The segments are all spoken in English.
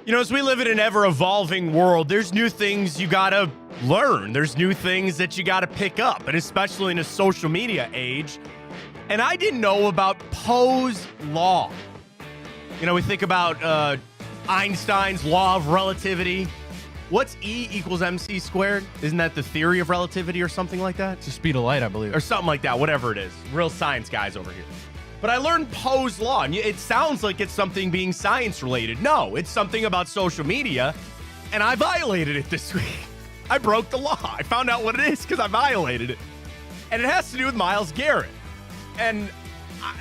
You know, as we live in an ever-evolving world, there's new things you gotta learn. There's new things that you gotta pick up, and especially in a social media age. And I didn't know about Poe's law. You know, we think about Einstein's law of relativity. What's E equals MC squared? Isn't that the theory of relativity or something like that? It's the speed of light, I believe. Or something like that, whatever it is. Real science guys over here. But I learned Poe's law, and it sounds like it's something being science-related. No, it's something about social media, and I violated it this week. I broke the law. I found out what it is because I violated it. And it has to do with Myles Garrett. And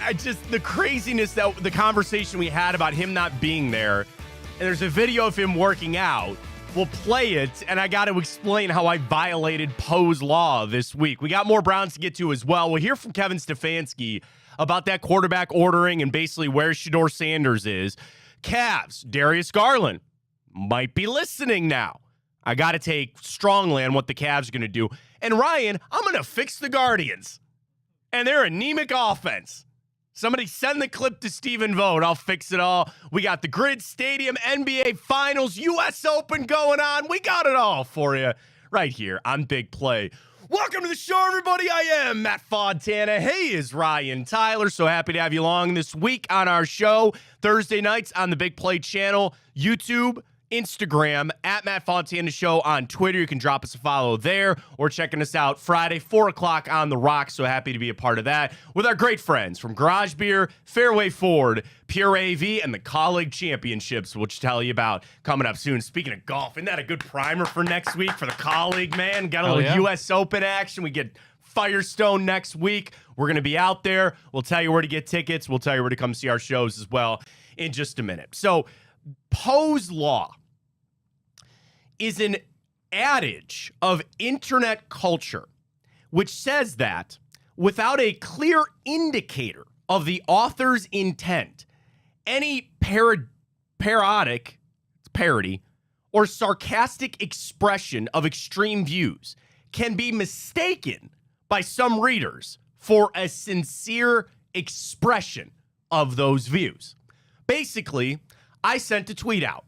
I just, the craziness, that the conversation we had about him not being there, and there's a video of him working out. We'll play it, and I got to explain how I violated Poe's law this week. We got more Browns to get to as well. We'll hear from Kevin Stefanski about that quarterback ordering and basically where SHEDEUR Sanders is. Cavs, Darius Garland might be listening now. I got to take strongly on what the Cavs are going to do. And Ryan, I'm going to fix the Guardians and their anemic offense. Somebody send the clip to Stephen Vogt. I'll fix it all. We got the Grid Stadium, NBA Finals, U.S. Open going on. We got it all for you right here on Big Play. Welcome to the show, everybody. I am Matt Fontana. Hey, is Ryan Tyler. So happy to have you along this week on our show. Thursday nights on the Big Play channel, YouTube, Instagram, at Matt Fontana Show on Twitter. You can drop us a follow there, or checking us out Friday, 4 o'clock on The Rock. So happy to be a part of that with our great friends from Garage Beer, Fairway Ford, Pure AV, and the Colleague Championships, which tell you about coming up soon. Speaking of golf, isn't that a good primer for next week for the Colleague, man? Got a little U.S. Open action. We get Firestone next week. We're going to be out there. We'll tell you where to get tickets. We'll tell you where to come see our shows as well in just a minute. So, Poe's law is an adage of internet culture, which says that without a clear indicator of the author's intent, any parody or sarcastic expression of extreme views can be mistaken by some readers for a sincere expression of those views. Basically, I sent a tweet out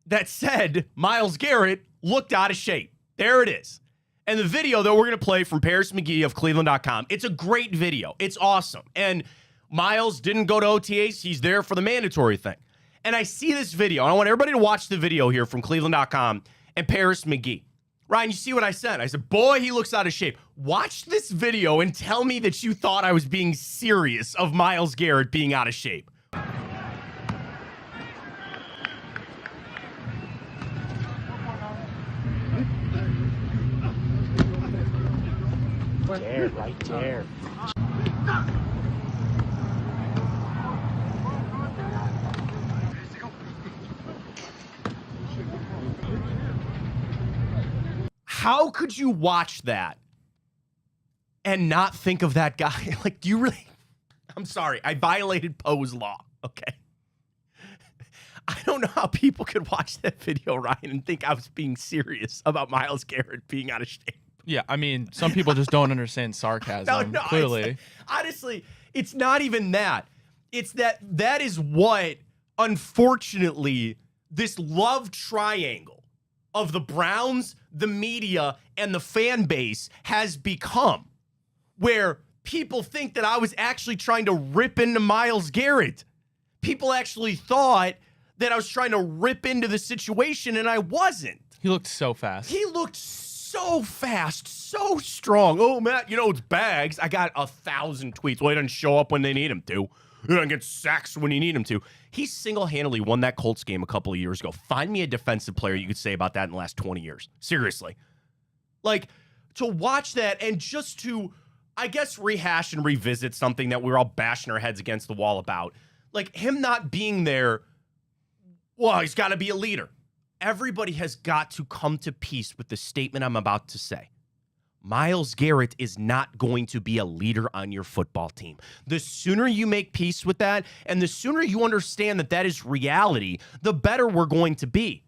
that said Myles Garrett looked out of shape. There it is. And the video that we're going to play from Paris McGee of Cleveland.com, it's a great video. It's awesome. And Myles didn't go to OTAs. He's there for the mandatory thing. And I see this video, and I want everybody to watch the video here from Cleveland.com and Paris McGee. Ryan, you see what I said? I said, boy, he looks out of shape. Watch this video and tell me that you thought I was being serious of Myles Garrett being out of shape. There, right there. How could you watch that and not think of that guy? Like, do you really? I'm sorry. I violated Poe's law. Okay. I don't know how people could watch that video, Ryan, and think I was being serious about Myles Garrett being out of shape. Yeah, I mean, some people just don't understand sarcasm, No, clearly. Honestly, it's not even that. It's that is what, unfortunately, this love triangle of the Browns, the media, and the fan base has become, where people think that I was actually trying to rip into Myles Garrett. People actually thought that I was trying to rip into the situation, and I wasn't. He looked so fast. He looked so fast, so strong. Oh, Matt, you know, it's bags. I got 1,000 tweets. Well, he doesn't show up when they need him to. He doesn't get sacks when you need him to. He single-handedly won that Colts game a couple of years ago. Find me a defensive player you could say about that in the last 20 years. Seriously. Like, to watch that and just to, I guess, rehash and revisit something that we were all bashing our heads against the wall about. Like, him not being there, well, he's got to be a leader. Everybody has got to come to peace with the statement I'm about to say. Myles Garrett is not going to be a leader on your football team. The sooner you make peace with that, and the sooner you understand that that is reality, the better we're going to be.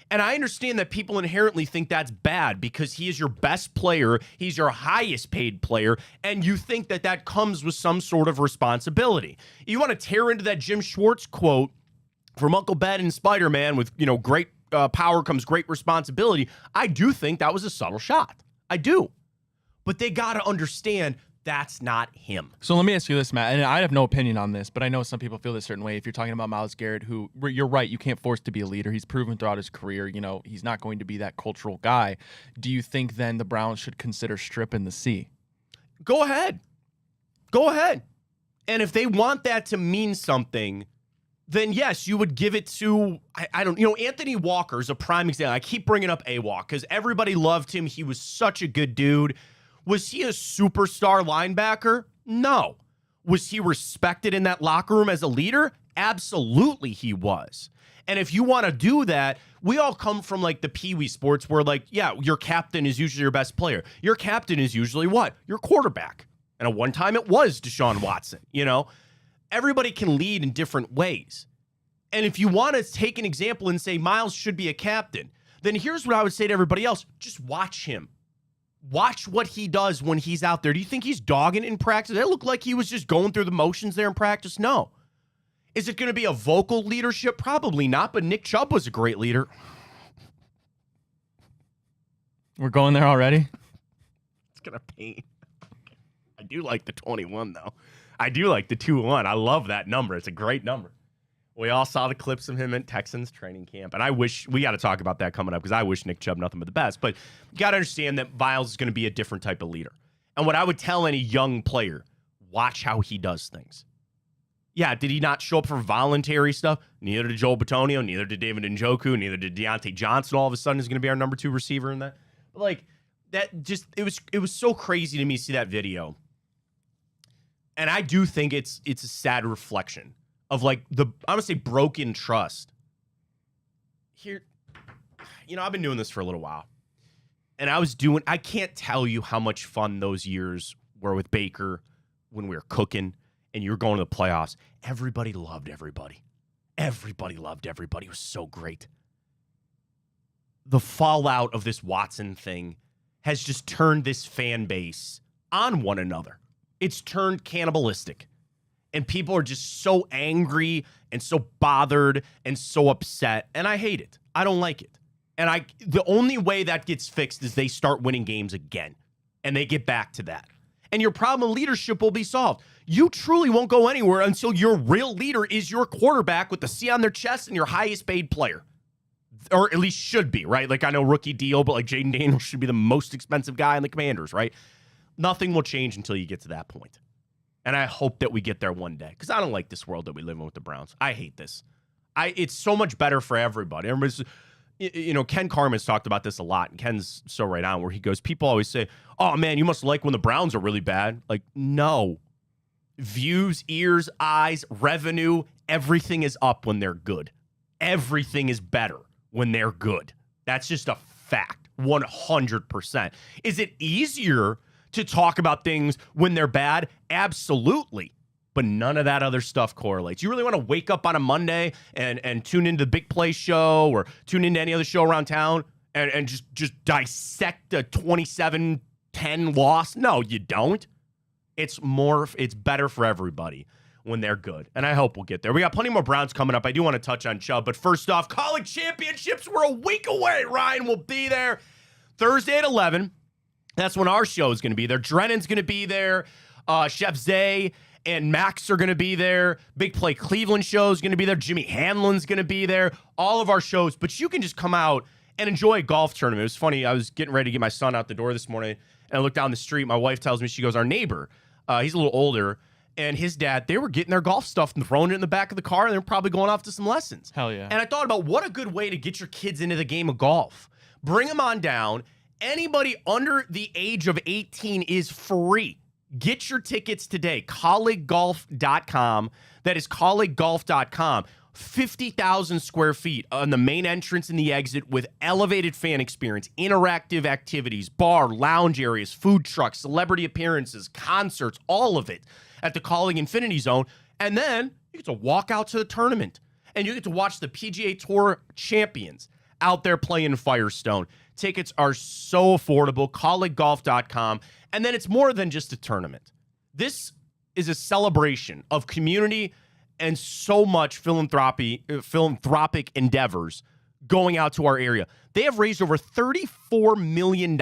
And I understand that people inherently think that's bad because he is your best player, he's your highest paid player, and you think that that comes with some sort of responsibility. You want to tear into that Jim Schwartz quote from Uncle Ben and Spider-Man with, great power comes great responsibility. I do think that was a subtle shot. I do. But they got to understand that's not him. So let me ask you this, Matt, and I have no opinion on this, but I know some people feel this certain way. If you're talking about Myles Garrett, who, you're right, you can't force to be a leader. He's proven throughout his career, he's not going to be that cultural guy. Do you think then the Browns should consider stripping the C? Go ahead. Go ahead. And if they want that to mean something, then yes, you would give it to, I don't, Anthony Walker's a prime example. I keep bringing up A-Walk because everybody loved him. He was such a good dude. Was he a superstar linebacker? No. Was he respected in that locker room as a leader? Absolutely he was. And if you want to do that, we all come from like the Pee-wee sports where your captain is usually your best player. Your captain is usually what? Your quarterback. And at one time it was Deshaun Watson, Everybody can lead in different ways. And if you want to take an example and say Myles should be a captain, then here's what I would say to everybody else. Just watch him. Watch what he does when he's out there. Do you think he's dogging it in practice? It looked like he was just going through the motions there in practice. No. Is it going to be a vocal leadership? Probably not, but Nick Chubb was a great leader. We're going there already? It's going to pain. I do like the 21, though. I do like the 2-1. I love that number. It's a great number. We all saw the clips of him at Texans training camp, and I wish we got to talk about that coming up because I wish Nick Chubb nothing but the best. But you got to understand that Myles is going to be a different type of leader. And what I would tell any young player, watch how he does things. Yeah, did he not show up for voluntary stuff? Neither did Joel Bitonio, neither did David Njoku, neither did Deontay Johnson. All of a sudden is going to be our number 2 receiver in that. But that just it was so crazy to me to see that video. And I do think it's a sad reflection of I'm gonna say broken trust. Here, I've been doing this for a little while. And I can't tell you how much fun those years were with Baker when we were cooking and you were going to the playoffs. Everybody loved everybody. Everybody loved everybody. It was so great. The fallout of this Watson thing has just turned this fan base on one another. It's turned cannibalistic. And people are just so angry and so bothered and so upset. And I hate it. I don't like it. And the only way that gets fixed is they start winning games again. And they get back to that. And your problem of leadership will be solved. You truly won't go anywhere until your real leader is your quarterback with the C on their chest and your highest paid player. Or at least should be, right? I know rookie deal, but Jaden Daniels should be the most expensive guy in the Commanders, right? Nothing will change until you get to that point. And I hope that we get there one day because I don't like this world that we live in with the Browns. I hate this. It's so much better for everybody. Everybody's, Ken Carmen's talked about this a lot, and Ken's so right on where he goes, people always say, oh, man, you must like when the Browns are really bad. No. Views, ears, eyes, revenue, everything is up when they're good. Everything is better when they're good. That's just a fact, 100%. Is it easier to talk about things when they're bad? Absolutely. But none of that other stuff correlates. You really want to wake up on a Monday and tune into the Big Play show or tune into any other show around town and just dissect a 27-10 loss? No, you don't. It's better for everybody when they're good. And I hope we'll get there. We got plenty more Browns coming up. I do want to touch on Chubb. But first off, college championships, we're a week away. Ryan will be there Thursday at 11. That's when our show is going to be there. Drennan's going to be there. Chef Zay and Max are going to be there. Big Play Cleveland show is going to be there. Jimmy Hanlon's going to be there. All of our shows. But you can just come out and enjoy a golf tournament. It was funny. I was getting ready to get my son out the door this morning, and I looked down the street. My wife tells me, she goes, our neighbor, he's a little older, and his dad, they were getting their golf stuff and throwing it in the back of the car, and they were probably going off to some lessons. Hell yeah. And I thought about what a good way to get your kids into the game of golf. Bring them on down. Anybody under the age of 18 is free. Get your tickets today. colleaguegolf.com. That is colleaguegolf.com. 50,000 square feet on the main entrance and the exit with elevated fan experience, interactive activities, bar, lounge areas, food trucks, celebrity appearances, concerts, all of it at the Colleague Infinity Zone. And then you get to walk out to the tournament and you get to watch the PGA Tour champions out there playing Firestone. Tickets are so affordable. colleaguegolf.com. And then it's more than just a tournament. This is a celebration of community and so much philanthropic endeavors going out to our area. They have raised over $34 million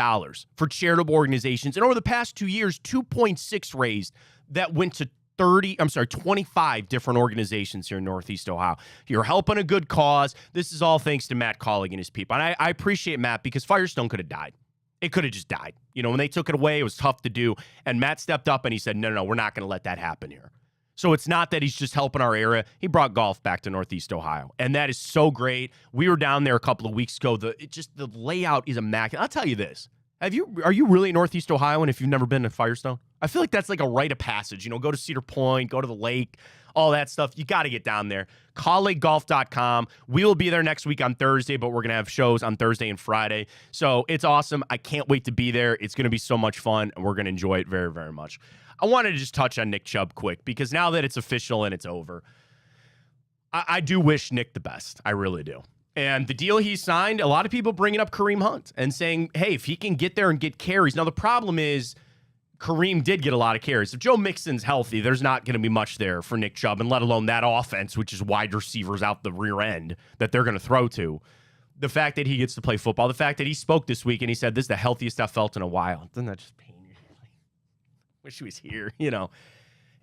for charitable organizations. And over the past 2 years, 2.6 raised that went to 25 different organizations here in Northeast Ohio. You're helping a good cause. This is all thanks to Matt Collig and his people. And I appreciate Matt, because Firestone could have died. It could have just died. You know, when they took it away, it was tough to do. And Matt stepped up and he said, no, we're not going to let that happen here. So it's not that he's just helping our area. He brought golf back to Northeast Ohio. And that is so great. We were down there a couple of weeks ago. The layout is immaculate. I'll tell you this. Are you really Northeast Ohio? And if you've never been to Firestone? I feel like that's like a rite of passage. You know, go to Cedar Point, go to the lake, all that stuff. You got to get down there. ColleagueGolf.com. We will be there next week on Thursday, but we're going to have shows on Thursday and Friday. So it's awesome. I can't wait to be there. It's going to be so much fun, and we're going to enjoy it very, very much. I wanted to just touch on Nick Chubb quick, because now that it's official and it's over, I do wish Nick the best. I really do. And the deal he signed, a lot of people bringing up Kareem Hunt and saying, hey, if he can get there and get carries. Now, the problem is Kareem did get a lot of carries. If Joe Mixon's healthy, there's not going to be much there for Nick Chubb, and let alone that offense, which is wide receivers out the rear end that they're going to throw to. The fact that he gets to play football, the fact that he spoke this week and he said, this is the healthiest I've felt in a while. Doesn't that just pain you? Wish he was here, you know.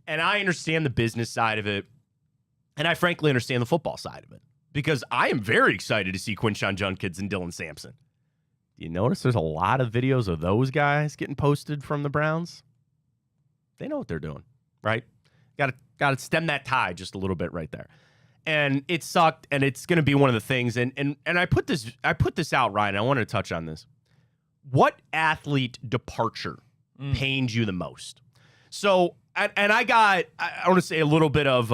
And I understand the business side of it, and I frankly understand the football side of it, because I am very excited to see Quinshon Judkins and Dylan Sampson. Do you notice there's a lot of videos of those guys getting posted from the Browns? They know what they're doing, right? Got to stem that tide just a little bit right there. And it sucked, and it's going to be one of the things. And I put this out, Ryan. I wanted to touch on this. What athlete departure pains you the most? So, and I want to say a little bit of,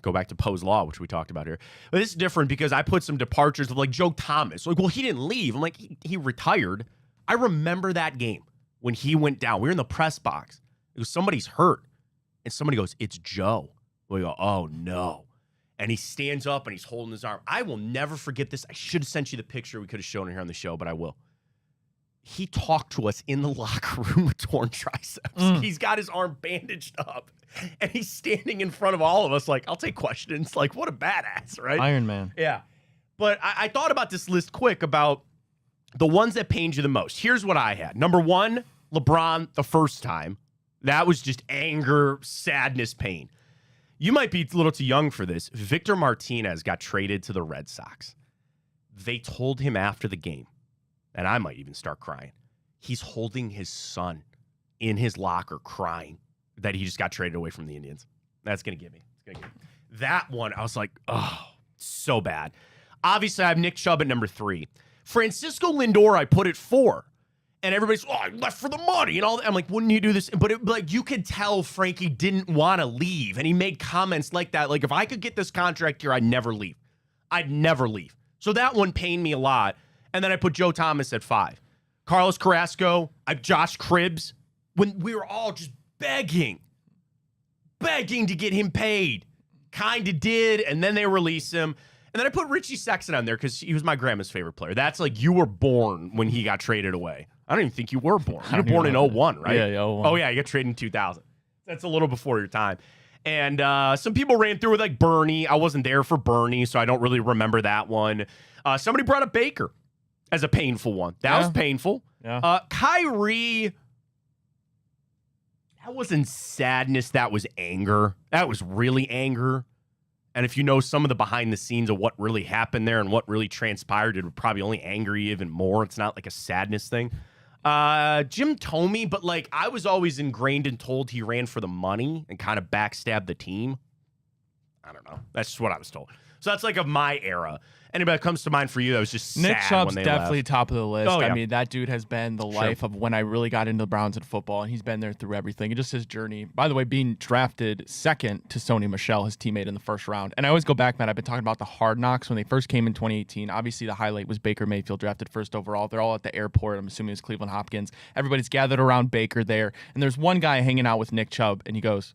go back to Poe's Law, which we talked about here. But this is different because I put some departures of like Joe Thomas. Like, well, he didn't leave. I'm like, he retired. I remember that game when he went down. We were in the press box. It was somebody's hurt. And somebody goes, it's Joe. We go, oh, no. And he stands up and he's holding his arm. I will never forget this. I should have sent you the picture. We could have shown it here on the show, but I will. He talked to us in the locker room with torn triceps. He's got his arm bandaged up, and he's standing in front of all of us like, I'll take questions. Like, what a badass, right? Iron Man. Yeah. But I thought about this list quick about the ones that pained you the most. Here's what I had. Number 1, LeBron the first time. That was just anger, sadness, pain. You might be a little too young for this. Victor Martinez got traded to the Red Sox. They told him after the game, and I might even start crying, he's holding his son in his locker crying that he just got traded away from the Indians. That's going to get me. It's gonna get me. That one, I was like, oh, so bad. Obviously, I have Nick Chubb at number 3. Francisco Lindor, I put at 4. And everybody's, oh, I left for the money and all that. I'm like, wouldn't you do this? But like, you could tell Frankie didn't want to leave. And he made comments like that. Like, if I could get this contract here, I'd never leave. I'd never leave. So that one pained me a lot. And then I put Joe Thomas at 5. Carlos Carrasco, Josh Cribbs, when we were all just begging to get him paid. Kind of did, and then they released him. And then I put Richie Sexton on there because he was my grandma's favorite player. That's like, you were born when he got traded away. I don't even think you were born. You were born in 01, right? Yeah, 01. Oh, yeah, you got traded in 2000. That's a little before your time. And some people ran through with like Bernie. I wasn't there for Bernie, so I don't really remember that one. Somebody brought up Baker as a painful one. That was painful. Yeah. Kyrie, that wasn't sadness. That was anger. That was really anger. And if you know some of the behind the scenes of what really happened there and what really transpired, it would probably only anger you even more. It's not like a sadness thing. Jim Thome, but like, I was always ingrained and told he ran for the money and kind of backstabbed the team. I don't know. That's just what I was told. So that's like of my era. Anybody that comes to mind for you that was just sad Nick Chubb's when they definitely left? top of the list. Oh, yeah. I mean, that dude has been the life of when I really got into the Browns and football, and he's been there through everything. And just his journey. By the way, being drafted second to Sony Michel, his teammate in the first round. And I always go back, Matt, I've been talking about the Hard Knocks when they first came in 2018. Obviously, the highlight was Baker Mayfield drafted first overall. They're all at the airport. I'm assuming it's Cleveland Hopkins. Everybody's gathered around Baker there. And there's one guy hanging out with Nick Chubb, and he goes,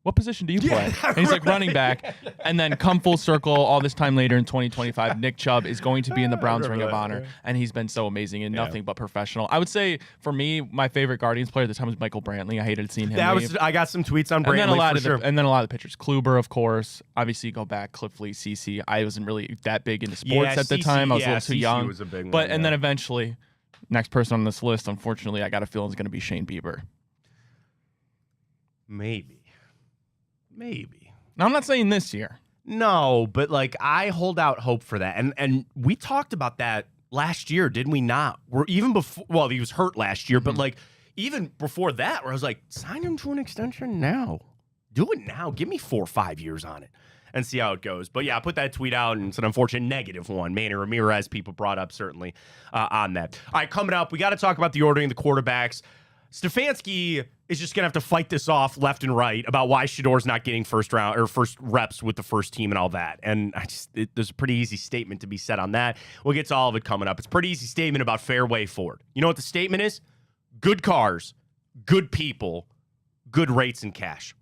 what position do you play? And he's like, running back. And then come full circle all this time later in 2025, Nick Chubb is going to be in the Browns Ring of Honor. And he's been so amazing and nothing but professional. I would say, for me, my favorite Guardians player at the time was Michael Brantley. I hated seeing him leave. I got some tweets on Brantley, and then a lot for of sure. And then a lot of the pitchers. Kluber, of course. Obviously, go back, Cliff Lee, CC. I wasn't really that big into sports at the time. I was a little too young. Was a big but one, and then eventually, next person on this list, unfortunately, I got a feeling is going to be Shane Bieber. Maybe. Now, I'm not saying this year. No, but like I hold out hope for that. And we talked about that last year, didn't we not? We're even before, well, he was hurt last year, but like even before that, where I was like, sign him to an extension now. Do it now. Give me 4 or 5 years on it and see how it goes. But yeah, I put that tweet out, and it's an unfortunate negative one. Manny Ramirez, people brought up certainly on that. All right, coming up, we got to talk about the ordering of the quarterbacks. Stefanski is just going to have to fight this off left and right about why Shedeur's not getting first reps with the first team and all that. And there's a pretty easy statement to be said on that. We'll get to all of it coming up. It's a pretty easy statement about Fairway Ford. You know what the statement is? Good cars, good people, good rates and cash.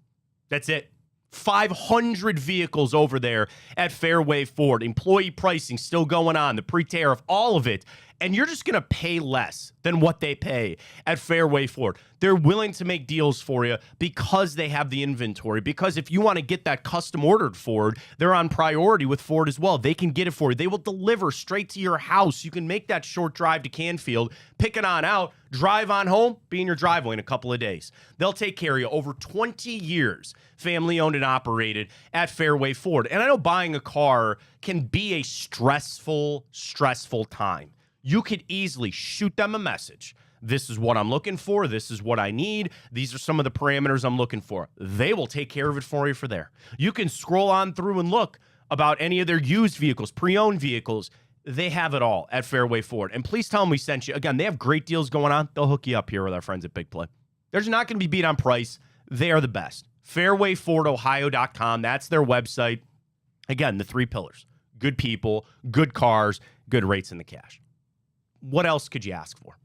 That's it. 500 vehicles over there at Fairway Ford. Employee pricing still going on, the pre-tariff, all of it. And you're just going to pay less than what they pay at Fairway Ford. They're willing to make deals for you because they have the inventory. Because if you want to get that custom ordered Ford, they're on priority with Ford as well. They can get it for you. They will deliver straight to your house. You can make that short drive to Canfield, pick it on out, drive on home, be in your driveway in a couple of days. They'll take care of you. Over 20 years, family owned and operated at Fairway Ford. And I know buying a car can be a stressful time. You could easily shoot them a message. This is what I'm looking for. This is what I need. These are some of the parameters I'm looking for. They will take care of it for you for there. You can scroll on through and look about any of their used vehicles, pre-owned vehicles. They have it all at Fairway Ford. And please tell them we sent you. Again, they have great deals going on. They'll hook you up here with our friends at Big Play. They're not going to be beat on price. They are the best. FairwayFordOhio.com. That's their website. Again, the 3 pillars. Good people, good cars, good rates in the cash. What else could you ask for?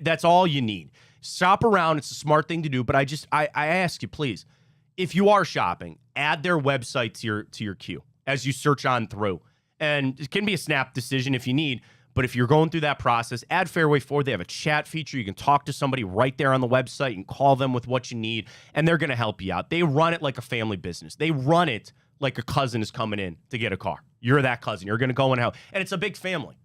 That's all you need. Shop around. It's a smart thing to do, but I ask you, please, if you are shopping, add their website to your queue as you search on through. And it can be a snap decision if you need, but if you're going through that process, add Fairway Ford. They have a chat feature. You can talk to somebody right there on the website and call them with what you need, and they're going to help you out. They run it like a family business. They run it like a cousin is coming in to get a car. You're that cousin. You're going to go and help. And it's a big family.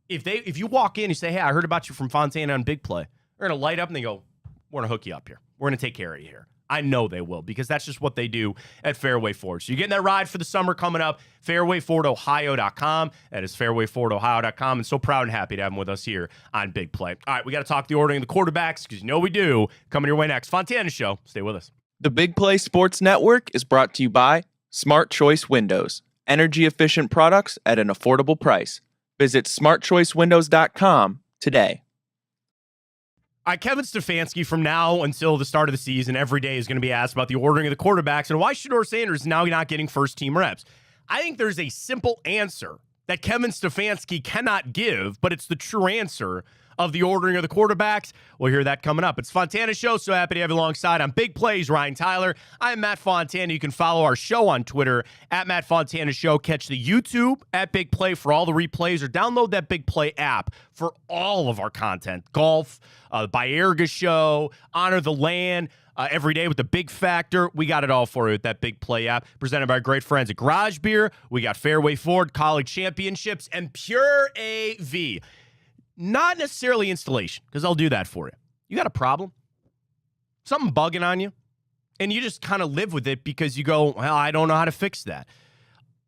If you walk in and you say, hey, I heard about you from Fontana on Big Play, they're going to light up and they go, we're going to hook you up here. We're going to take care of you here. I know they will because that's just what they do at Fairway Ford. So you're getting that ride for the summer coming up, FairwayFordOhio.com. That is FairwayFordOhio.com. And so proud and happy to have them with us here on Big Play. All right, we got to talk the ordering of the quarterbacks because you know we do. Coming your way next. Fontana Show. Stay with us. The Big Play Sports Network is brought to you by Smart Choice Windows. Energy-efficient products at an affordable price. Visit smartchoicewindows.com today. All right, Kevin Stefanski, from now until the start of the season, every day is going to be asked about the ordering of the quarterbacks and why SHEDEUR Sanders is now not getting first-team reps. I think there's a simple answer that Kevin Stefanski cannot give, but it's the true answer of the ordering of the quarterbacks. We'll hear that coming up. It's Fontana Show. So happy to have you alongside on Big Plays, Ryan Tyler. I'm Matt Fontana. You can follow our show on Twitter at Matt Fontana Show. Catch the YouTube at Big Play for all the replays, or download that Big Play app for all of our content. Golf, Bayerga Show, Honor the Land, every day with the Big Factor. We got it all for you with that Big Play app, presented by our great friends at Garage Beer. We got Fairway Ford, College Championships, and Pure AV. Not necessarily installation, because I'll do that for you. You got a problem? Something bugging on you? And you just kind of live with it because you go, well, I don't know how to fix that.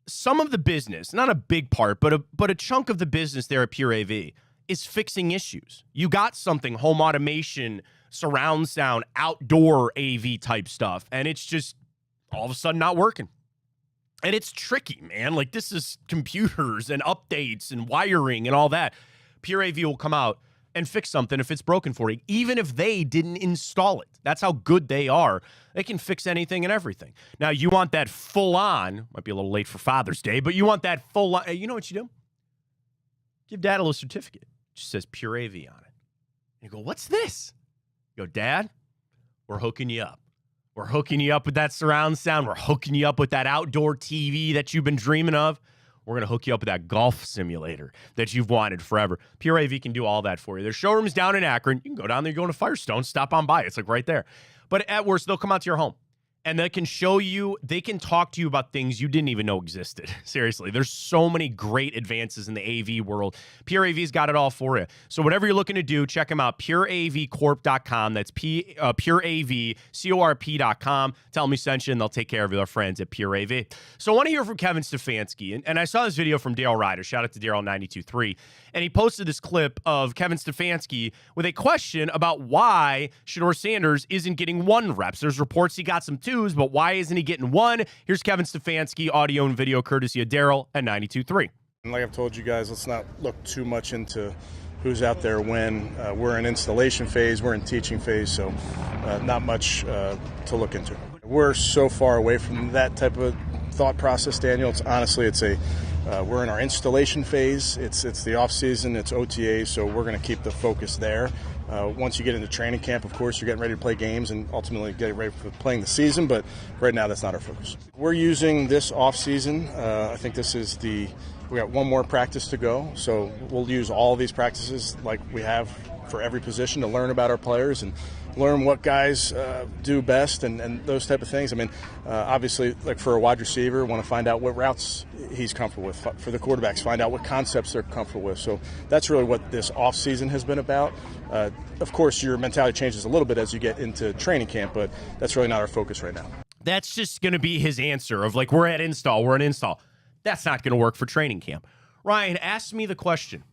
Some of the business, not a big part, but a chunk of the business there at Pure AV is fixing issues. You got something, home automation, surround sound, outdoor AV type stuff, and it's just all of a sudden not working. And it's tricky, man. Like, this is computers and updates and wiring and all that. Pure AV will come out and fix something if it's broken for you, even if they didn't install it. That's how good they are. They can fix anything and everything. Now, you want that full-on, might be a little late for Father's Day, but you want that full-on. Hey, you know what you do? Give Dad a little certificate. It just says Pure AV on it. And you go, what's this? You go, Dad, we're hooking you up. We're hooking you up with that surround sound. We're hooking you up with that outdoor TV that you've been dreaming of. We're going to hook you up with that golf simulator that you've wanted forever. Pure AV can do all that for you. There's showrooms down in Akron. You can go down there, go to Firestone, stop on by. It's like right there. But at worst, they'll come out to your home. And they can show you, they can talk to you about things you didn't even know existed. Seriously, there's so many great advances in the AV world. Pure AV's got it all for you. So whatever you're looking to do, check them out, pureavcorp.com. That's pureavcorp.com. Tell them we sent you, and they'll take care of your friends at Pure AV. So I want to hear from Kevin Stefanski. And I saw this video from Daryl Ryder. Shout out to Daryl 92.3. And he posted this clip of Kevin Stefanski with a question about why SHEDEUR Sanders isn't getting 1 reps. There's reports he got some 2s, but why isn't he getting 1? Here's Kevin Stefanski, audio and video courtesy of Daryl at 92.3. And like I've told you guys, let's not look too much into who's out there when. We're in installation phase, we're in teaching phase, so not much to look into. We're so far away from that type of thought process, Daniel. We're in our installation phase. It's the off season. It's OTA, so we're going to keep the focus there. Once you get into training camp, of course, you're getting ready to play games and ultimately getting ready for playing the season. But right now, that's not our focus. We're using this off season. I think this is we got 1 more practice to go, so we'll use all of these practices like we have for every position to learn about our players and learn what guys do best and those type of things. I mean, obviously, like for a wide receiver, want to find out what routes he's comfortable with. For the quarterbacks, find out what concepts they're comfortable with. So that's really what this offseason has been about. Of course, your mentality changes a little bit as you get into training camp, but that's really not our focus right now. That's just going to be his answer of like, we're at install. That's not going to work for training camp. Ryan, ask me the question.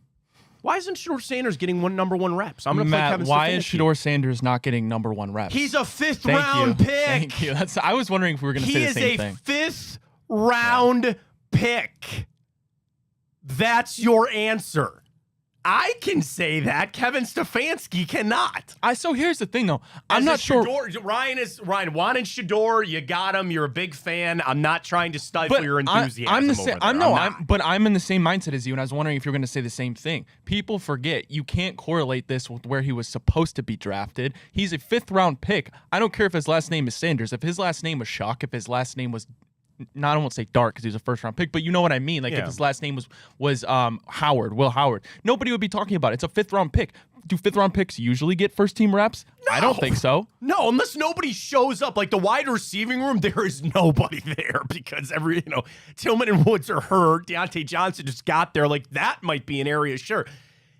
Why isn't SHEDEUR Sanders getting number 1 reps? I'm going to play Kevin Stefanski. Why is SHEDEUR Sanders not getting number 1 reps? He's a 5th round pick. Thank you. I was wondering if we were going to say the same thing. He is a 5th round pick. That's your answer. I can say that. Kevin Stefanski cannot. So here's the thing, though. I'm not sure. Ryan wanted SHEDEUR. You got him. You're a big fan. I'm not trying to stifle your enthusiasm. I'm in the same mindset as you, and I was wondering if you're going to say the same thing. People forget you can't correlate this with where he was supposed to be drafted. He's a 5th round pick. I don't care if his last name is Sanders. If his last name was Shock, if his last name was I won't say Dark because he was a 1st round pick, but you know what I mean. Like if his last name was Howard, Will Howard, nobody would be talking about it. It's a 5th round pick. Do 5th round picks usually get 1st team reps? No. I don't think so. No, unless nobody shows up. Like the wide receiving room, there is nobody there because Tillman and Woods are hurt. Deontay Johnson just got there. Like that might be an area. Sure,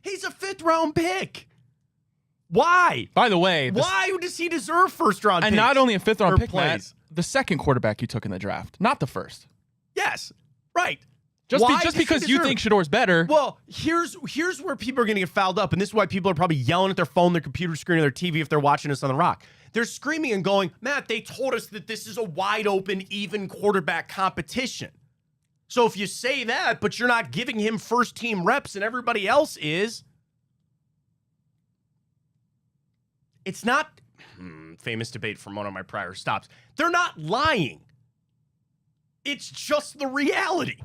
he's a 5th round pick. Why? By the way, why does he deserve 1st round? And not only a 5th round pick, plays. Matt, the 2nd quarterback you took in the draft, not the 1st. Yes, right. Just because you think SHEDEUR's better. Well, here's where people are going to get fouled up, and this is why people are probably yelling at their phone, their computer screen, or their TV if they're watching us on The Rock. They're screaming and going, Matt, they told us that this is a wide open, even quarterback competition. So if you say that, but you're not giving him 1st team reps and everybody else is, it's not famous debate from one of my prior stops. They're not lying. It's just the reality.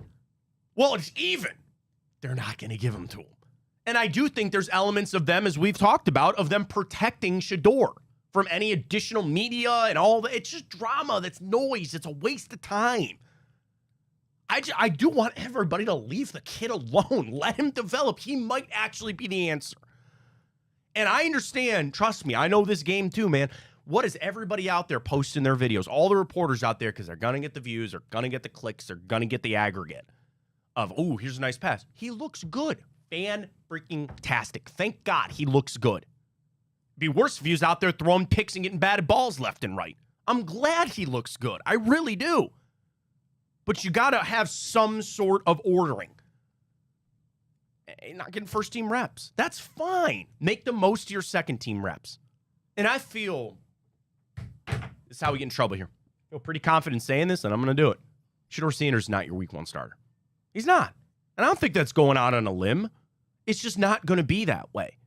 Well, it's even. They're not going to give them to him. And I do think there's elements of them, as we've talked about, of them protecting SHEDEUR from any additional media and all that. It's just drama. That's noise. It's a waste of time. I do want everybody to leave the kid alone. Let him develop. He might actually be the answer. And I understand, trust me, I know this game too, man. What is everybody out there posting their videos? All the reporters out there, because they're going to get the views, they're going to get the clicks, they're going to get the aggregate of, oh, here's a nice pass. He looks good. Fan-freaking-tastic. Thank God he looks good. Be worse if he was out there throwing picks and getting batted balls left and right. I'm glad he looks good. I really do. But you got to have some sort of ordering. Not getting 1st team reps. That's fine. Make the most of your 2nd team reps. And I feel, this is how we get in trouble here. I feel pretty confident saying this, and I'm going to do it. SHEDEUR Sanders is not your week 1 starter. He's not. And I don't think that's going out on a limb. It's just not going to be that way.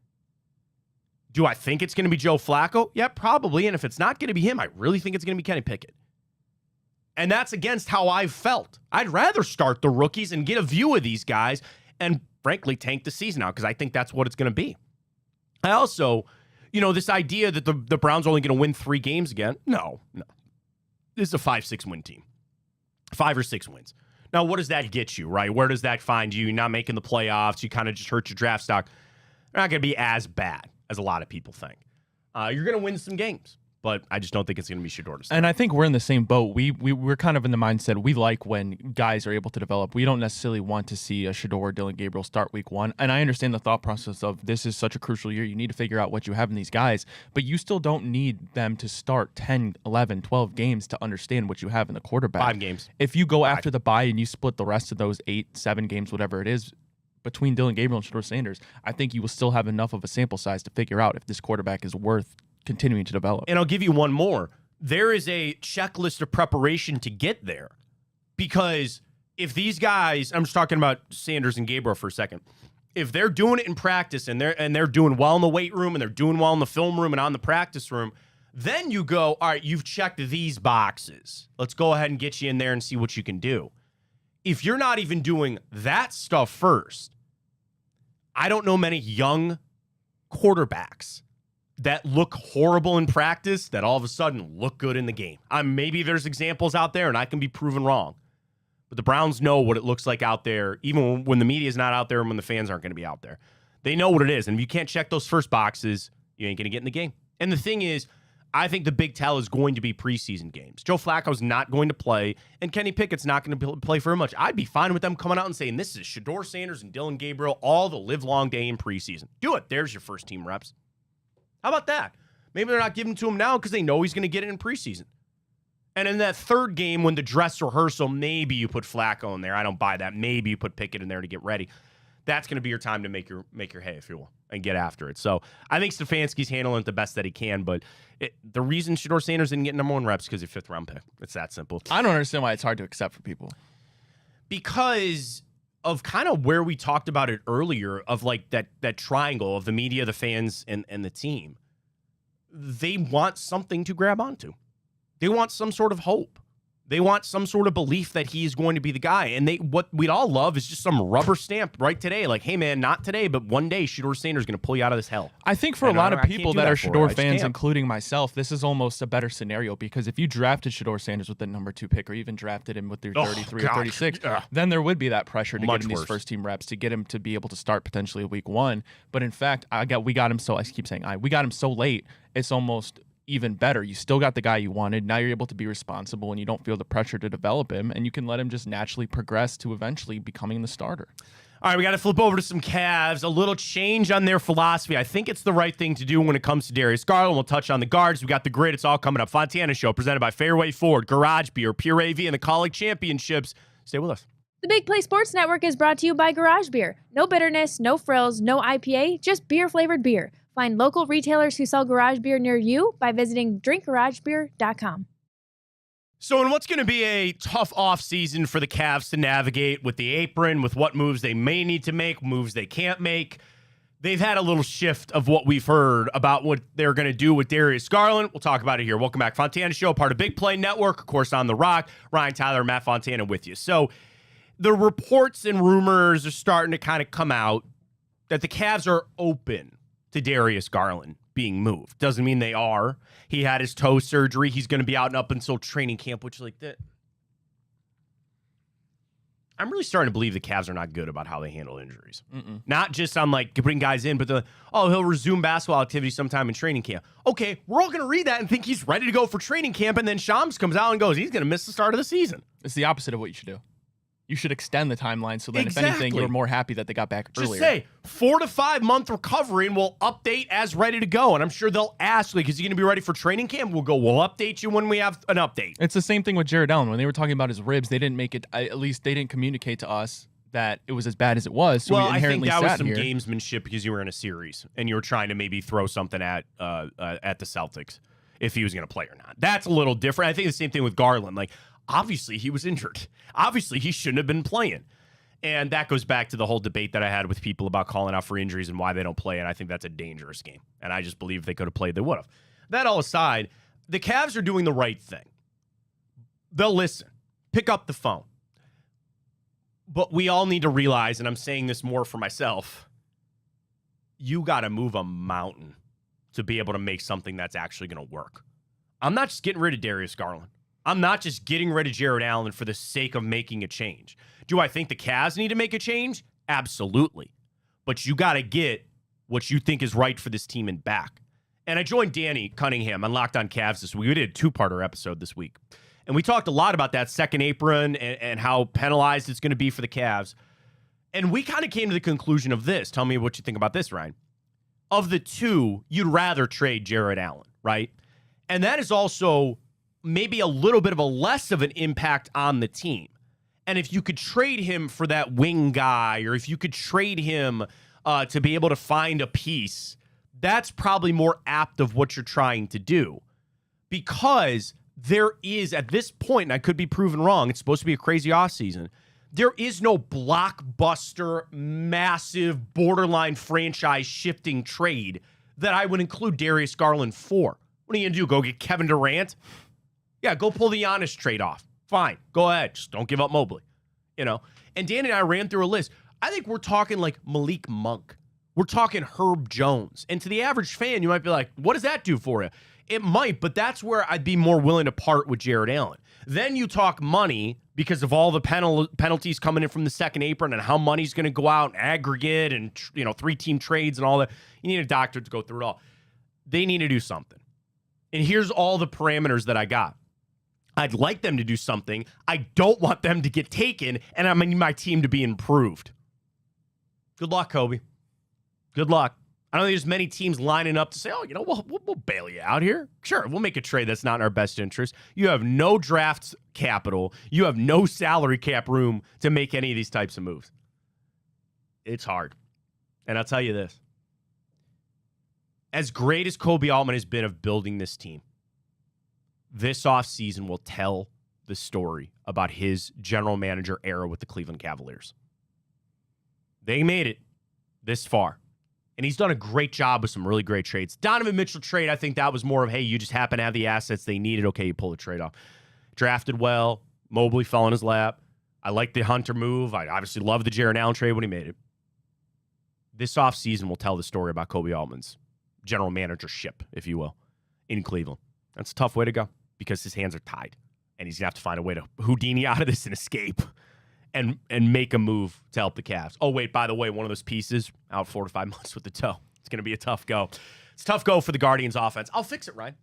Do I think it's going to be Joe Flacco? Yeah, probably. And if it's not going to be him, I really think it's going to be Kenny Pickett. And that's against how I've felt. I'd rather start the rookies and get a view of these guys and, frankly, tank the season out because I think that's what it's going to be. I also, this idea that the Browns are only going to win 3 games again, no. this is a 5-6 win team. 5 or 6 wins. Now, what does that get you, right? Where does that find you? You're not making the playoffs. You kind of just hurt your draft stock. They're not going to be as bad as a lot of people think. You're going to win some games, but I just don't think it's going to be SHEDEUR to start. And I think we're in the same boat. We're kind of in the mindset we like when guys are able to develop. We don't necessarily want to see a SHEDEUR or Dillon Gabriel start week 1. And I understand the thought process of this is such a crucial year. You need to figure out what you have in these guys, but you still don't need them to start 10, 11, 12 games to understand what you have in the quarterback. 5 games. If you go after the bye and you split the rest of those 8, 7 games, whatever it is, between Dillon Gabriel and SHEDEUR Sanders, I think you will still have enough of a sample size to figure out if this quarterback is worth continuing to develop. And I'll give you one more. There is a checklist of preparation to get there. Because if these guys, I'm just talking about Sanders and Gabriel for a second, if they're doing it in practice and they're doing well in the weight room and they're doing well in the film room and on the practice room, then you go, all right, you've checked these boxes. Let's go ahead and get you in there and see what you can do. If you're not even doing that stuff first, I don't know many young quarterbacks that look horrible in practice that all of a sudden look good in the game. Maybe there's examples out there and I can be proven wrong. But the Browns know what it looks like out there, even when the media is not out there and when the fans aren't going to be out there. They know what it is. And if you can't check those first boxes, you ain't going to get in the game. And the thing is, I think the big tell is going to be preseason games. Joe Flacco's not going to play, and Kenny Pickett's not going to play very much. I'd be fine with them coming out and saying, this is SHEDEUR Sanders and Dillon Gabriel all the live-long day in preseason. Do it. There's your first team reps. How about that? Maybe they're not giving to him now because they know he's going to get it in preseason. And in that third game, when the dress rehearsal, maybe you put Flacco in there. I don't buy that. Maybe you put Pickett in there to get ready. That's going to be your time to make your hay, if you will, and get after it. So I think Stefanski's handling it the best that he can, but the reason SHEDEUR Sanders didn't get number 1 reps is because he's a 5th-round pick. It's that simple. I don't understand why it's hard to accept for people. Because of kind of where we talked about it earlier, of like that triangle of the media, the fans, and the team. They want something to grab onto. They want some sort of hope. They want some sort of belief that he is going to be the guy. And what we'd all love is just some rubber stamp right today. Like, hey, man, not today, but one day SHEDEUR Sanders is going to pull you out of this hell. I think for a lot of people that are SHEDEUR fans, including myself, this is almost a better scenario because if you drafted SHEDEUR Sanders with the number 2 pick or even drafted him with your 33 or 36, then there would be that pressure to get him these first-team reps, to get him to be able to start potentially week 1. But in fact, we got him so late, it's almost even better. You still got the guy you wanted. Now you're able to be responsible and you don't feel the pressure to develop him, and you can let him just naturally progress to eventually becoming the starter. All right, we got to flip over to some Cavs. A little change on their philosophy. I think it's the right thing to do when it comes to Darius Garland. We'll touch on the guards. We got the grid. It's all coming up. Fontana Show presented by Fairway Ford, Garage Beer, Pure AV, and the College Championships. Stay with us. The Big Play Sports Network is brought to you by Garage Beer. No bitterness, no frills, no IPA, just beer-flavored beer. Find local retailers who sell garage beer near you by visiting drinkgaragebeer.com. So in what's going to be a tough offseason for the Cavs to navigate with the apron, with what moves they may need to make, moves they can't make, they've had a little shift of what we've heard about what they're going to do with Darius Garland. We'll talk about it here. Welcome back. Fontana Show, part of Big Play Network, of course, on The Rock. Ryan Tyler, Matt Fontana with you. So the reports and rumors are starting to kind of come out that the Cavs are open to Darius Garland being moved. Doesn't mean they are. He had his toe surgery. He's going to be out and up until training camp, which like that. I'm really starting to believe the Cavs are not good about how they handle injuries. Not just on like bring guys in, but he'll resume basketball activity sometime in training camp. Okay, we're all going to read that and think he's ready to go for training camp, and then Shams comes out and goes, he's going to miss the start of the season. It's the opposite of what you should do. You should extend the timeline so that if anything, you're more happy that they got back earlier. Just say 4 to 5 month recovery and we'll update as ready to go. And I'm sure they'll ask, like, is he going to be ready for training camp? We'll update you when we have an update. It's the same thing with Jared Allen. When they were talking about his ribs, they didn't make it, at least they didn't communicate to us that it was as bad as it was. So well, we I think that was some here. gamesmanship because you were in a series and you were trying to maybe throw something at the Celtics if he was going to play or not. That's a little different. I think the same thing with Garland. Like, obviously he was injured. Obviously he shouldn't have been playing. And that goes back to the whole debate that I had with people about calling out for injuries and why they don't play. And I think that's a dangerous game. And I just believe if they could have played, they would have. That all aside, the Cavs are doing the right thing. They'll listen. Pick up the phone. But we all need to realize, and I'm saying this more for myself, you got to move a mountain to be able to make something that's actually going to work. I'm not just getting rid of Darius Garland. I'm not just getting rid of Jared Allen for the sake of making a change. Do I think the Cavs need to make a change? Absolutely. But you got to get what you think is right for this team and back. And I joined Danny Cunningham on Locked On Cavs this week. We did a two-parter episode this week. And we talked a lot about that second apron and how penalized it's going to be for the Cavs. And we kind of came to the conclusion of this. Tell me what you think about this, Ryan. Of the two, you'd rather trade Jared Allen, right? And that is also maybe a little bit of a less of an impact on the team. And if you could trade him for that wing guy, or if you could trade him to be able to find a piece, that's probably more apt of what you're trying to do. Because there is, at this point, and I could be proven wrong, it's supposed to be a crazy offseason, there is no blockbuster, massive, borderline franchise-shifting trade that I would include Darius Garland for. What are you going to do, go get Kevin Durant? Yeah, go pull the Giannis trade off. Fine, go ahead. Just don't give up Mobley. You know? And Danny and I ran through a list. I think we're talking like Malik Monk. We're talking Herb Jones. And to the average fan, you might be like, what does that do for you? It might, but that's where I'd be more willing to part with Jared Allen. Then you talk money because of all the penalties coming in from the second apron and how money's going to go out and aggregate and, you know, 3-team trades and all that. You need a doctor to go through it all. They need to do something. And here's all the parameters that I got. I'd like them to do something. I don't want them to get taken, and I need my team to be improved. Good luck, Kobe. Good luck. I don't think there's many teams lining up to say, oh, you know, we'll bail you out here. Sure, we'll make a trade that's not in our best interest. You have no draft capital. You have no salary cap room to make any of these types of moves. It's hard. And I'll tell you this. As great as Kobe Altman has been of building this team, this offseason will tell the story about his general manager era with the Cleveland Cavaliers. They made it this far. And he's done a great job with some really great trades. Donovan Mitchell trade, I think that was more of, hey, you just happen to have the assets they needed. Okay, you pull the trade off. Drafted well. Mobley fell in his lap. I like the Hunter move. I obviously love the Jared Allen trade when he made it. This offseason will tell the story about Kobe Altman's general managership, if you will, in Cleveland. That's a tough way to go because his hands are tied. And he's going to have to find a way to Houdini out of this and escape. And make a move to help the Cavs. Oh, wait, by the way, one of those pieces out 4 to 5 months with the toe. It's going to be a tough go. It's a tough go for the Guardians offense. I'll fix it, Ryan.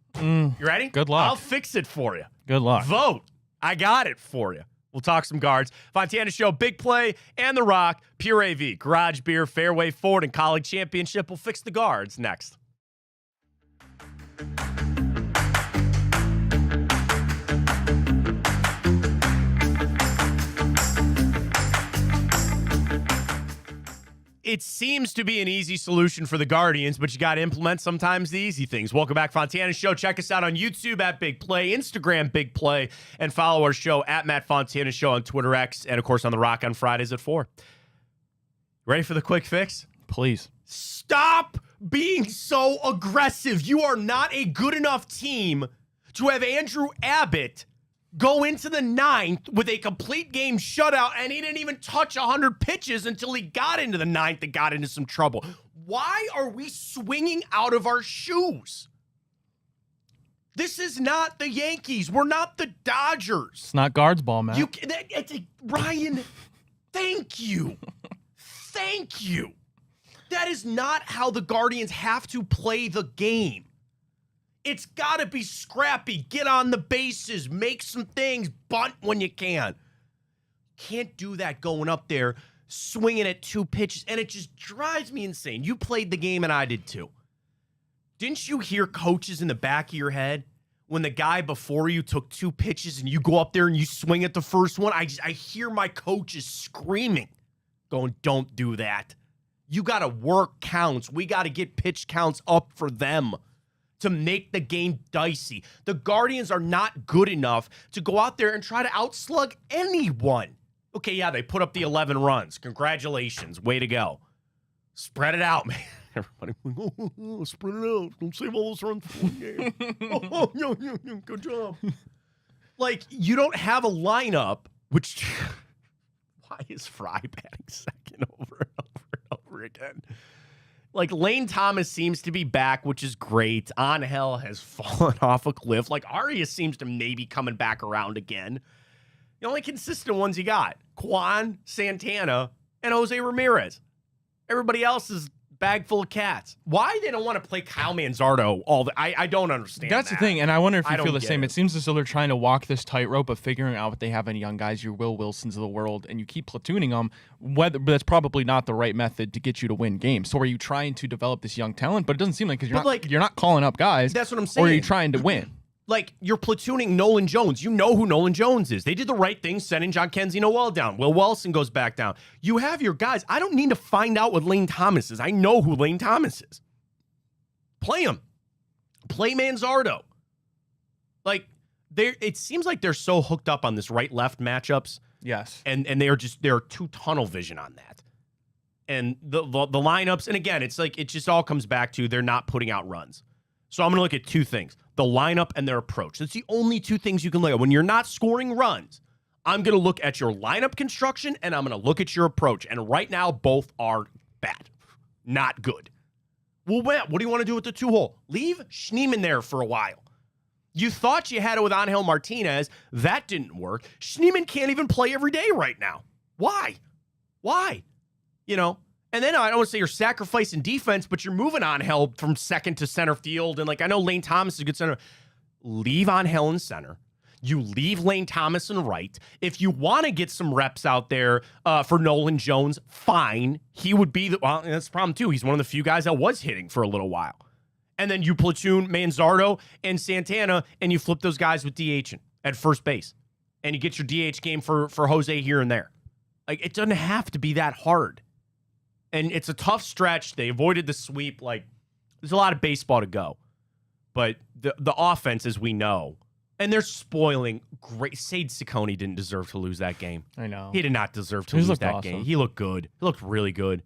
You ready? Good luck. I'll fix it for you. Good luck. Vote. I got it for you. We'll talk some guards. Fontana Show, Big Play, and The Rock, Pure AV, Garage Beer, Fairway Ford, and College Championship. We'll fix the guards next. It seems to be an easy solution for the Guardians, but you got to implement sometimes the easy things. Welcome back, Fontana Show. Check us out on YouTube at Big Play, Instagram Big Play, and follow our show at Matt Fontana Show on Twitter X, and of course on The Rock on Fridays at 4. Ready for the quick fix? Please. Stop being so aggressive. You are not a good enough team to have Andrew Abbott go into the 9th with a complete game shutout, and he didn't even touch 100 pitches until he got into the 9th and got into some trouble. Why are we swinging out of our shoes? This is not the Yankees. We're not the Dodgers. It's not guards ball, man. Ryan, thank you. Thank you. That is not how the Guardians have to play the game. It's got to be scrappy. Get on the bases. Make some things. Bunt when you can. Can't do that going up there, swinging at 2 pitches, and it just drives me insane. You played the game, and I did too. Didn't you hear coaches in the back of your head when the guy before you took 2 pitches and you go up there and you swing at the first one? I hear my coaches screaming, going, don't do that. You got to work counts. We got to get pitch counts up for them to make the game dicey. The Guardians are not good enough to go out there and try to outslug anyone. Okay, yeah, they put up the 11 runs. Congratulations. Way to go. Spread it out, man. Everybody, spread it out. Don't save all those runs for one game. Good job. Like, you don't have a lineup, which... Why is Fry batting second over and over and over again? Like, Lane Thomas seems to be back, which is great. Angel has fallen off a cliff. Like, Arias seems to maybe coming back around again. The only consistent ones you got, Quan, Santana, and Jose Ramirez. Everybody else is bag full of cats. Why they don't want to play Kyle Manzardo I don't understand. That's the thing, and I wonder if you feel the same. It. It seems as though they're trying to walk this tightrope of figuring out what they have in young guys, your Will Wilsons of the world, and you keep platooning them. But that's probably not the right method to get you to win games. So are you trying to develop this young talent? But it doesn't seem like because you're not calling up guys. That's what I'm saying. Or are you trying to win? Like, you're platooning Nolan Jones. You know who Nolan Jones is. They did the right thing, sending John Kenzie Noel down. Will Wilson goes back down. You have your guys. I don't need to find out what Lane Thomas is. I know who Lane Thomas is. Play him. Play Manzardo. Like, it seems like they're so hooked up on this right-left matchups. Yes. And they're too tunnel vision on that. And the lineups, and again, it's like it just all comes back to they're not putting out runs. So I'm going to look at two things, the lineup and their approach. That's the only two things you can look at. When you're not scoring runs, I'm going to look at your lineup construction and I'm going to look at your approach. And right now, both are bad. Not good. Well, Matt, what do you want to do with the 2-hole? Leave Schneemann there for a while. You thought you had it with Angel Martinez. That didn't work. Schneemann can't even play every day right now. Why? You know? And then I don't want to say you're sacrificing defense, but you're moving Angel from second to center field. And, like, I know Lane Thomas is a good center. Leave Angel in center. You leave Lane Thomas in right. If you want to get some reps out there for Nolan Jones, fine. He would be well, that's the problem, too. He's one of the few guys that was hitting for a little while. And then you platoon Manzardo and Santana, and you flip those guys with DH at first base. And you get your DH game for Jose here and there. Like, it doesn't have to be that hard. And it's a tough stretch. They avoided the sweep. Like, there's a lot of baseball to go. But the offense, as we know, and they're spoiling great. Sade Ciccone didn't deserve to lose that game. I know. He did not deserve to lose that game. He looked good. He looked really good.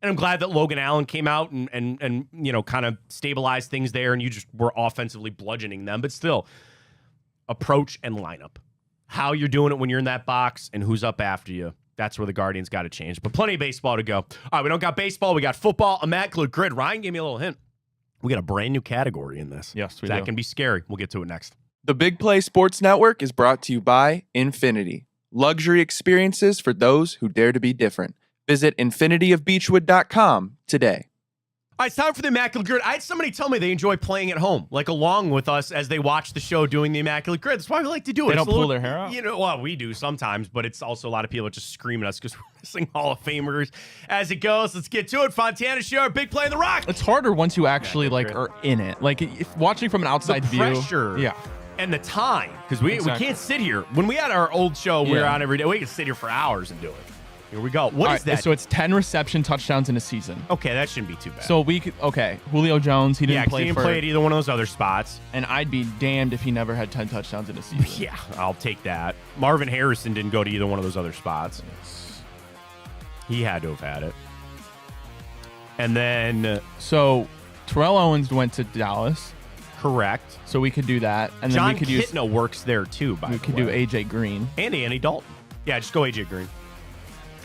And I'm glad that Logan Allen came out and you know, kind of stabilized things there, and you just were offensively bludgeoning them. But still, approach and lineup. How you're doing it when you're in that box and who's up after you. That's where the Guardians got to change. But plenty of baseball to go. All right, we don't got baseball. We got football, immaculate grid. Ryan gave me a little hint. We got a brand new category in this. Yes, we do. That can be scary. We'll get to it next. The Big Play Sports Network is brought to you by Infinity. Luxury experiences for those who dare to be different. Visit infinityofbeechwood.com today. All right, it's time for the Immaculate Grid. I had somebody tell me they enjoy playing at home, like along with us as they watch the show doing the Immaculate Grid. That's why we like to do it. They don't pull their hair out? You know, well, we do sometimes, but it's also a lot of people just screaming at us because we're missing Hall of Famers as it goes. Let's get to it. Fontana Show, our big play in the Rock. It's harder once you actually are in it. Like if watching from an outside the pressure, view. Yeah. And the time, because we can't sit here. When we had our old show, we were on every day. We could sit here for hours and do it. Here we go. What is that? So it's 10 reception touchdowns in a season. Okay, that shouldn't be too bad. So Julio Jones, he didn't play he didn't play at either one of those other spots. And I'd be damned if he never had 10 touchdowns in a season. Yeah, I'll take that. Marvin Harrison didn't go to either one of those other spots. Yes. He had to have had it. And then... So Terrell Owens went to Dallas. Correct. So we could do that. And John then we could Kitna works there too, by the way. We could do A.J. Green. And Andy Dalton. Yeah, just go A.J. Green.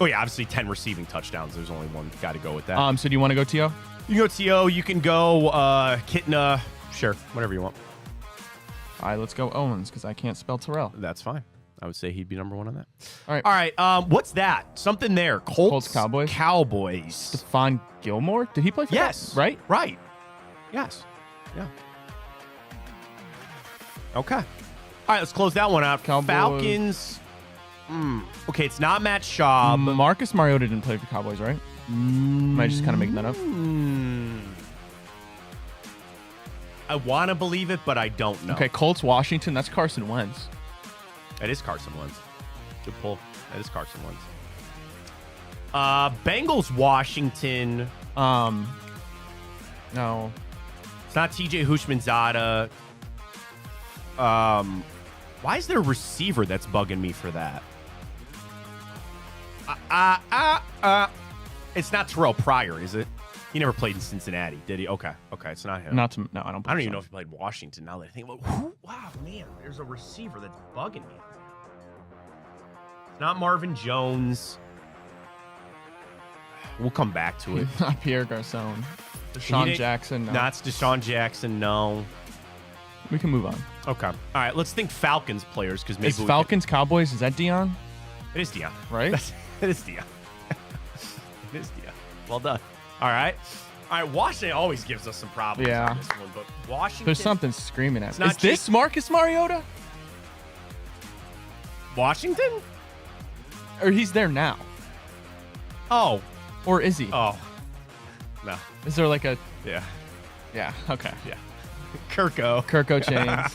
Oh, yeah, obviously 10 receiving touchdowns. There's only one. Got to go with that. So do you want to go T.O.? You can go T.O. You can go Kitna. Sure, whatever you want. All right, let's go Owens because I can't spell Terrell. That's fine. I would say he'd be number one on that. All right. All right, what's that? Something there. Colts Cowboys. Stephon Gilmore? Did he play for Yes. that? Right? Right. Yes. Yeah. Okay. All right, let's close that one out. Cowboys. Falcons. Okay, it's not Matt Schaub. Marcus Mariota didn't play for Cowboys, right? Am I just kind of making that up? I want to believe it, but I don't know. Okay, Colts, Washington. That's Carson Wentz. That is Carson Wentz. Good pull. That is Carson Wentz. Bengals, Washington. No. It's not TJ Hushmanzada. Why is there a receiver that's bugging me for that? It's not Terrell Pryor, is it? He never played in Cincinnati, did he? Okay, it's not him. No, I don't. I don't even know if he played Washington. Now that I think about it. Wow, man, there's a receiver that's bugging me. It's not Marvin Jones. We'll come back to it. Not Pierre Garcon. Deshaun Jackson. No. Not Deshaun Jackson, no. We can move on. Okay. All right, let's think Falcons players because maybe Is Falcons Cowboys? Is that Dion? It is Dion. Right? It is Dion. It is Dion. Well done. All right. All right, Washington always gives us some problems on this one, but Washington... There's something screaming at me. not Is this Marcus Mariota? Washington? Or he's there now? Oh. Or is he? Oh. No. Is there like a... Yeah. Yeah, okay. Yeah. Kirko Chains.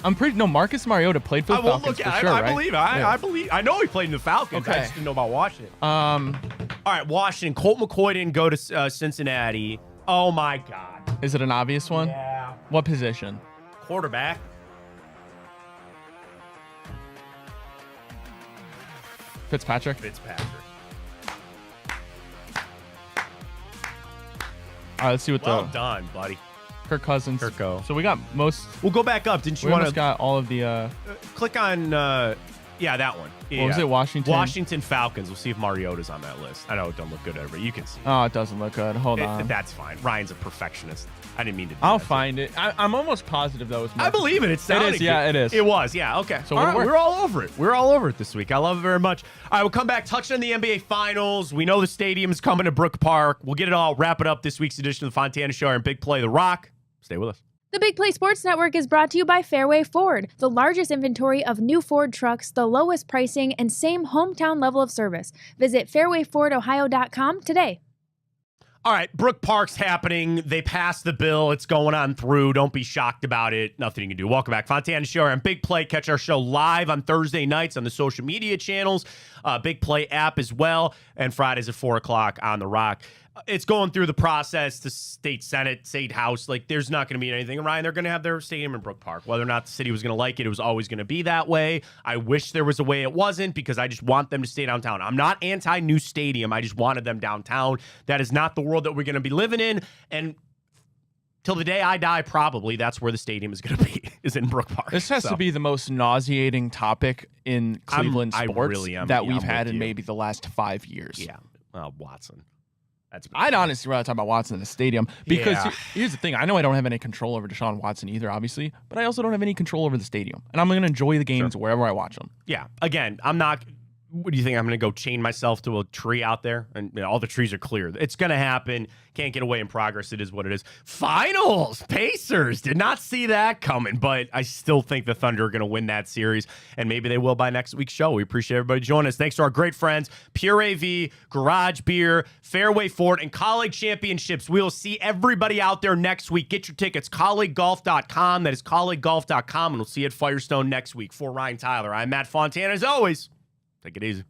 I'm pretty... No, Marcus Mariota played for the Falcons for sure, I right? believe. Yeah. I believe. I know he played in the Falcons. I Okay. just didn't know about Washington. Um, All right, Washington. Colt McCoy didn't go to Cincinnati. Oh, my God. is it an obvious one? Yeah. What position? Quarterback. Fitzpatrick? Fitzpatrick. All right, let's see what Well the... done, buddy. Kirk Cousins. Kirko. So we got most... We'll go back up. Didn't you We want almost to got all of the... click on? Yeah, that one. Yeah. What was it, Washington? Washington Falcons. We'll see if Mariota's on that list. I know it don't look good, but you can see. Oh, it doesn't look good. Hold on. That's fine. Ryan's a perfectionist. I didn't mean to. I'll find it. I'm almost positive that was I believe it. It sounded is, yeah, good. it is. It was, yeah. Okay. So All right, we're- we're all over it. We're all over it this week. I love it very much. All right, we'll come back, touch on the NBA Finals. We know the stadium's coming to Brook Park. We'll get it all, wrap it up this week's edition of the Fontana Show and Big Play The Rock. Stay with us. The Big Play Sports Network is brought to you by Fairway Ford, the largest inventory of new Ford trucks, the lowest pricing, and same hometown level of service. Visit fairwayfordohio.com today. All right, Brook Park's happening. They passed the bill. It's going on through. Don't be shocked about it. Nothing you can do. Welcome back. Fontana Show and Big Play. Catch our show live on Thursday nights on the social media channels, Big Play app as well, and Fridays at 4 o'clock on The Rock. It's going through the process, the state senate, state house. Like, there's not going to be anything. Ryan, they're going to have their stadium in Brook Park. Whether or not the city was going to like it was always going to be that way. I wish there was a way it wasn't because I just want them to stay downtown. I'm not anti-new stadium. I just wanted them downtown. That is not the world that we're going to be living in. And till the day I die, probably that's where the stadium is going to be, is in Brook Park. This has to be the most nauseating topic in Cleveland I sports really am. that Yeah, we've I'm had with in you. maybe the last 5 years. Yeah. Watson. I'd honestly rather talk about Watson in the stadium because Yeah. here's the thing. I know I don't have any control over Deshaun Watson either, obviously, but I also don't have any control over the stadium. And I'm going to enjoy the games wherever I watch them. Yeah. Again, I'm not. What do you think? I'm going to go chain myself to a tree out there and all the trees are clear. It's going to happen. Can't get away in progress. It is what it is. Finals. Pacers. Did not see that coming, but I still think the Thunder are going to win that series, and maybe they will by next week's show. We appreciate everybody joining us. Thanks to our great friends, Pure AV, Garage Beer, Fairway Ford, and College Championships. We will see everybody out there next week. Get your tickets, colleaguegolf.com. That is colleaguegolf.com, and we'll see you at Firestone next week. For Ryan Tyler, I'm Matt Fontana. As always, take it easy.